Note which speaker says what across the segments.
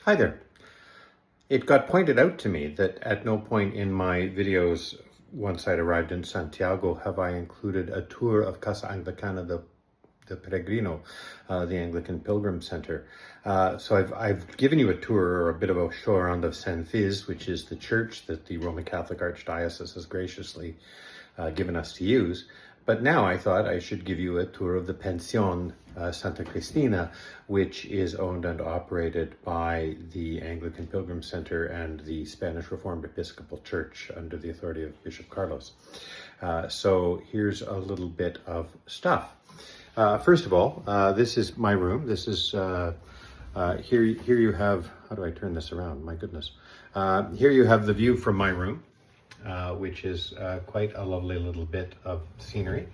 Speaker 1: Hi there. It got pointed out to me that at no point in my videos once I'd arrived in Santiago have I included a tour of Casa Anglicana de Peregrino, the Anglican Pilgrim Center. So I've given you a tour or a bit of a show around of San Fiz, which is the church that the Roman Catholic Archdiocese has graciously given us to use. But now I thought I should give you a tour of the Pensión Santa Cristina, which is owned and operated by the Anglican Pilgrim Center and the Spanish Reformed Episcopal Church under the authority of Bishop Carlos. So here's a little bit of stuff. First of all, this is my room. This is, here you have, how do I turn this around? My goodness. Here you have the view from my room. Which is quite a lovely little bit of scenery.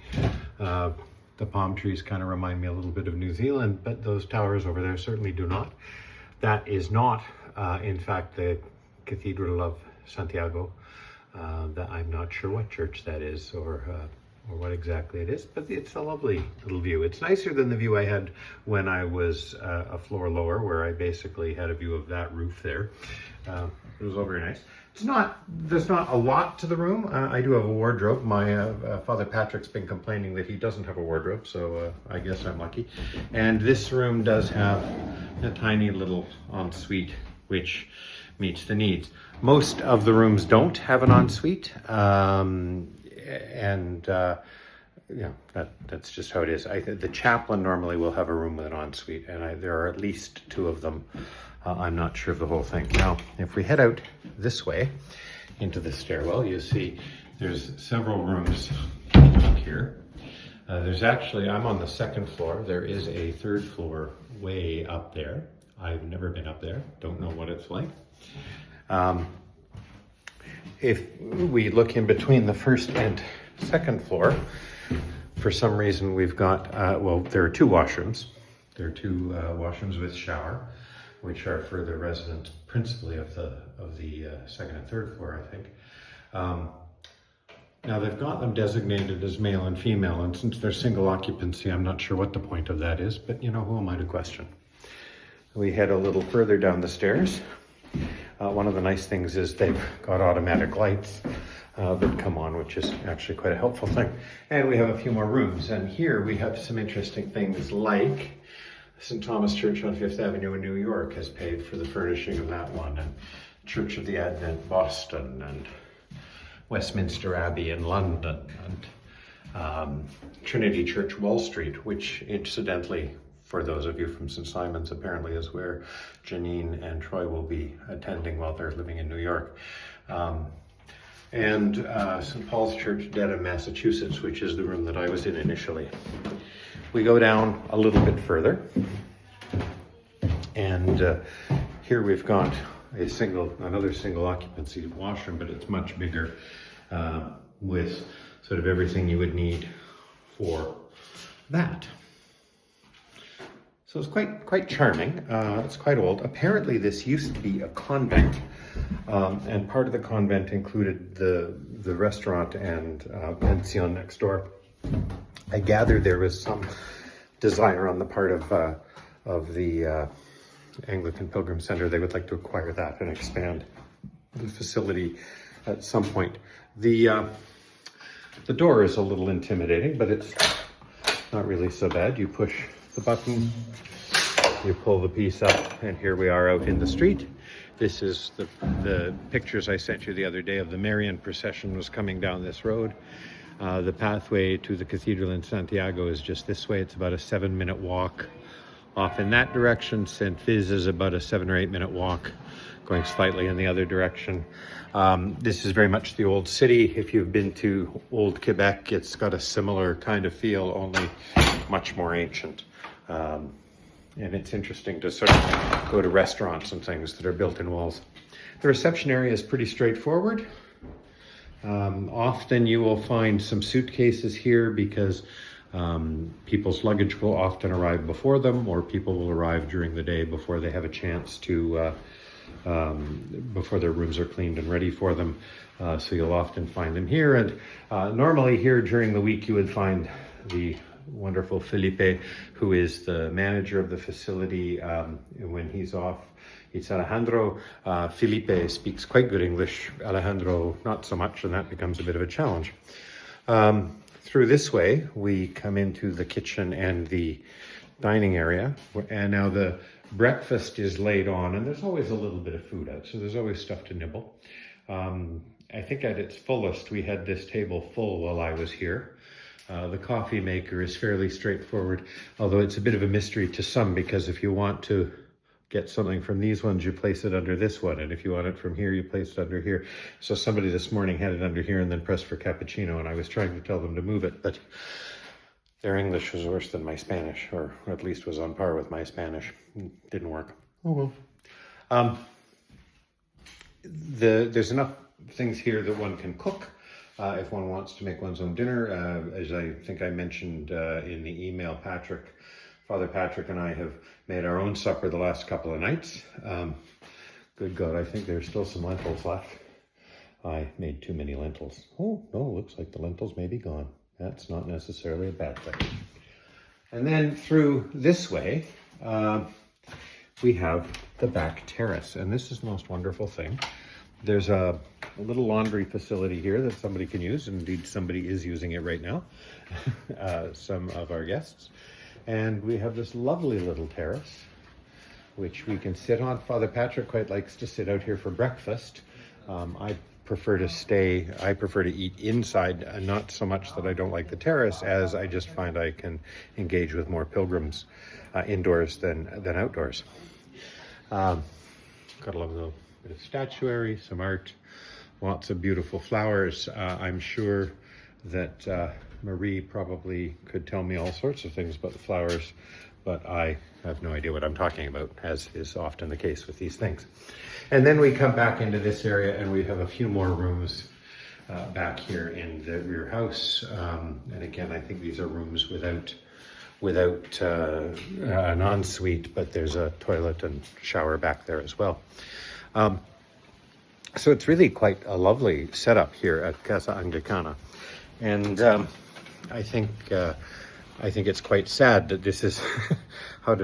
Speaker 1: The palm trees kind of remind me a little bit of New Zealand, but those towers over there certainly do not. That is not, in fact, the Cathedral of Santiago. I'm not sure what church that is or what exactly it is, but it's a lovely little view. It's nicer than the view I had when I was a floor lower, where I basically had a view of that roof there. It was all very nice. There's not a lot to the room. I do have a wardrobe. My Father Patrick's been complaining that he doesn't have a wardrobe, so I guess I'm lucky. And this room does have a tiny little ensuite, which meets the needs. Most of the rooms don't have an ensuite, that's just how it is. The chaplain normally will have a room with an ensuite, and there are at least two of them. I'm not sure of the whole thing. Now, if we head out this way into the stairwell, you see there's several rooms here. There's actually, I'm on the second floor. There is a third floor way up there. I've never been up there. Don't know what it's like. If we look in between the first and second floor, for some reason we've got, there are two washrooms. There are two washrooms with shower, which are for the residents principally of the second and third floor, I think. Now they've got them designated as male and female, and since they're single occupancy, I'm not sure what the point of that is, but who am I to question? We head a little further down the stairs. One of the nice things is they've got automatic lights that come on, which is actually quite a helpful thing. And we have a few more rooms, and here we have some interesting things like St. Thomas Church on Fifth Avenue in New York has paid for the furnishing of that one, and Church of the Advent Boston, and Westminster Abbey in London, and Trinity Church Wall Street, which incidentally, for those of you from St. Simon's, apparently is where Janine and Troy will be attending while they're living in New York. And St. Paul's Church, Dedham, Massachusetts, which is the room that I was in initially. We go down a little bit further, and here we've got another single occupancy washroom, but it's much bigger, with sort of everything you would need for that. So it's quite charming. It's quite old. Apparently this used to be a convent, and part of the convent included the restaurant and pension next door. I gather there was some desire on the part of the Anglican Pilgrim Center. They would like to acquire that and expand the facility at some point. The door is a little intimidating, but it's not really so bad. You push the button, you pull the piece up, and here we are out in the street. This is the pictures I sent you the other day of the Marian procession was coming down this road. The pathway to the cathedral in Santiago is just this way. It's about a 7-minute walk off in that direction. San Fiz is about a 7 or 8 minute walk going slightly in the other direction. This is very much the old city. If you've been to old Quebec, it's got a similar kind of feel, only much more ancient. And it's interesting to sort of go to restaurants and things that are built in walls. The reception area is pretty straightforward. Often you will find some suitcases here because people's luggage will often arrive before them, or people will arrive during the day before they have a chance to, before their rooms are cleaned and ready for them. So you'll often find them here. And normally here during the week you would find the wonderful Felipe, who is the manager of the facility. When he's off, it's Alejandro. Felipe speaks quite good English. Alejandro, not so much, and that becomes a bit of a challenge. Through this way, we come into the kitchen and the dining area, and now the breakfast is laid on, and there's always a little bit of food out, so there's always stuff to nibble. I think at its fullest, we had this table full while I was here. The coffee maker is fairly straightforward, although it's a bit of a mystery to some, because if you want to get something from these ones, you place it under this one, and if you want it from here, you place it under here. So somebody this morning had it under here and then pressed for cappuccino, and I was trying to tell them to move it, but their English was worse than my Spanish, or at least was on par with my Spanish. It didn't work. Oh well. There's enough things here that one can cook if one wants to make one's own dinner. As I think I mentioned in the email, Father Patrick and I have made our own supper the last couple of nights. Good God, I think there's still some lentils left. I made too many lentils. Oh, no, looks like the lentils may be gone. That's not necessarily a bad thing. And then through this way, we have the back terrace. And this is the most wonderful thing. There's a little laundry facility here that somebody can use. Indeed, somebody is using it right now, some of our guests. And we have this lovely little terrace, which we can sit on. Father Patrick quite likes to sit out here for breakfast. I prefer to eat inside, not so much that I don't like the terrace, as I just find I can engage with more pilgrims indoors than outdoors. Got a little bit of statuary, some art, lots of beautiful flowers. I'm sure that Marie probably could tell me all sorts of things about the flowers, but I have no idea what I'm talking about, as is often the case with these things. And then we come back into this area and we have a few more rooms back here in the rear house. And again, I think these are rooms without an ensuite, but there's a toilet and shower back there as well. So it's really quite a lovely setup here at Casa Anglicana. And I think it's quite sad that this is how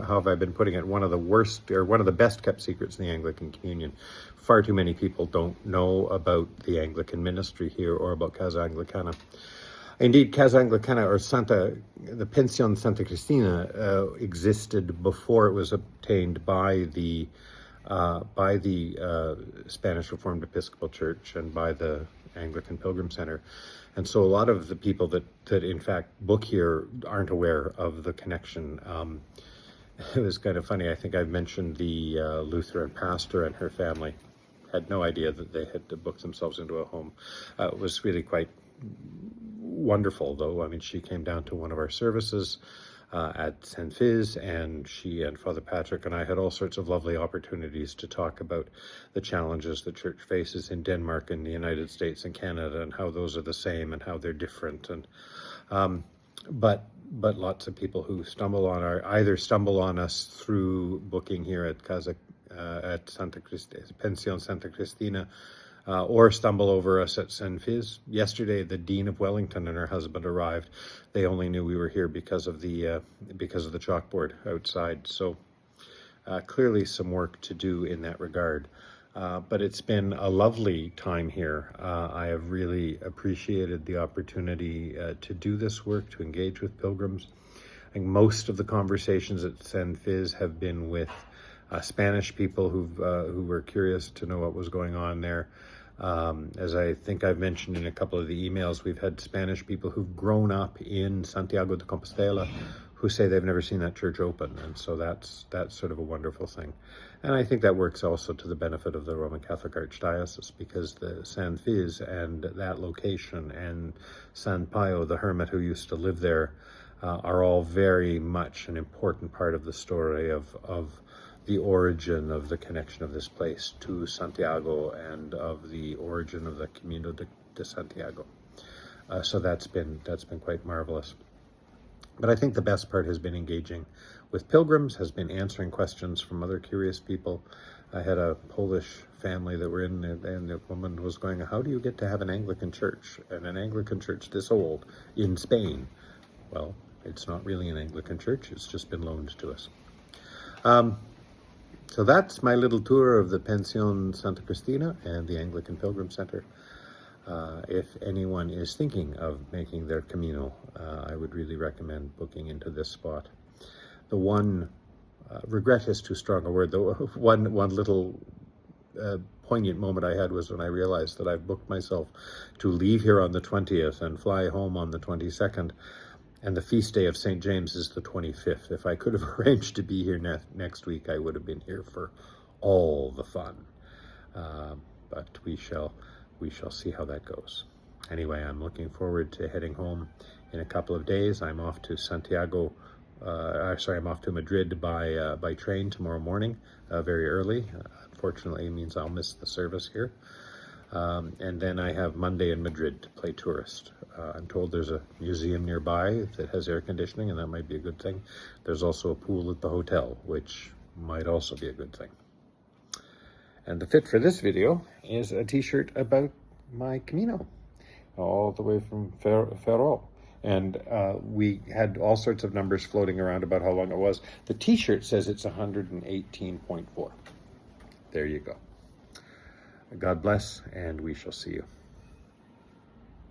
Speaker 1: have I been putting it, one of the worst or one of the best kept secrets in the Anglican Communion. Far too many people don't know about the Anglican ministry here or about Casa Anglicana. Indeed, Casa Anglicana or the Pensión Santa Cristina existed before it was obtained by the Spanish Reformed Episcopal Church and by the Anglican Pilgrim Center. And so a lot of the people that in fact book here aren't aware of the connection. It was kind of funny. I think I've mentioned the Lutheran pastor and her family had no idea that they had to book themselves into a home. It was really quite wonderful, though. I mean, she came down to one of our services at St. Fiz, and she and Father Patrick and I had all sorts of lovely opportunities to talk about the challenges the church faces in Denmark and the United States and Canada, and how those are the same and how they're different. And but lots of people who either stumble on us through booking here at Pensión Santa Cristina, or stumble over us at St. Fiz. Yesterday, the Dean of Wellington and her husband arrived. They only knew we were here because of the chalkboard outside. So clearly some work to do in that regard. But it's been a lovely time here. I have really appreciated the opportunity to do this work, to engage with pilgrims. I think most of the conversations at St. Fiz have been with Spanish people who were curious to know what was going on there. As I think I've mentioned in a couple of the emails, we've had Spanish people who've grown up in Santiago de Compostela who say they've never seen that church open. And so that's sort of a wonderful thing. And I think that works also to the benefit of the Roman Catholic Archdiocese, because the San Fiz and that location and San Pio, the hermit who used to live there, are all very much an important part of the story of the origin of the connection of this place to Santiago and of the origin of the Camino de Santiago. So that's been quite marvelous. But I think the best part has been engaging with pilgrims, has been answering questions from other curious people. I had a Polish family that were in, and the woman was going, how do you get to have an Anglican church, and an Anglican church this old in Spain? Well, it's not really an Anglican church. It's just been loaned to us. So that's my little tour of the Pensión Santa Cristina and the Anglican Pilgrim Center. If anyone is thinking of making their Camino, I would really recommend booking into this spot. The one, regret is too strong a word, though. One little poignant moment I had was when I realized that I've booked myself to leave here on the 20th and fly home on the 22nd, and the feast day of St. James is the 25th. If I could have arranged to be here next week, I would have been here for all the fun. But we shall see how that goes. Anyway, I'm looking forward to heading home in a couple of days. I'm off to I'm off to Madrid by train tomorrow morning, very early. Unfortunately, it means I'll miss the service here. And then I have Monday in Madrid to play tourist. I'm told there's a museum nearby that has air conditioning, and that might be a good thing. There's also a pool at the hotel, which might also be a good thing. And the fit for this video is a t-shirt about my Camino, all the way from Ferrol. And we had all sorts of numbers floating around about how long it was. The t-shirt says it's 118.4. There you go. God bless, and we shall see you.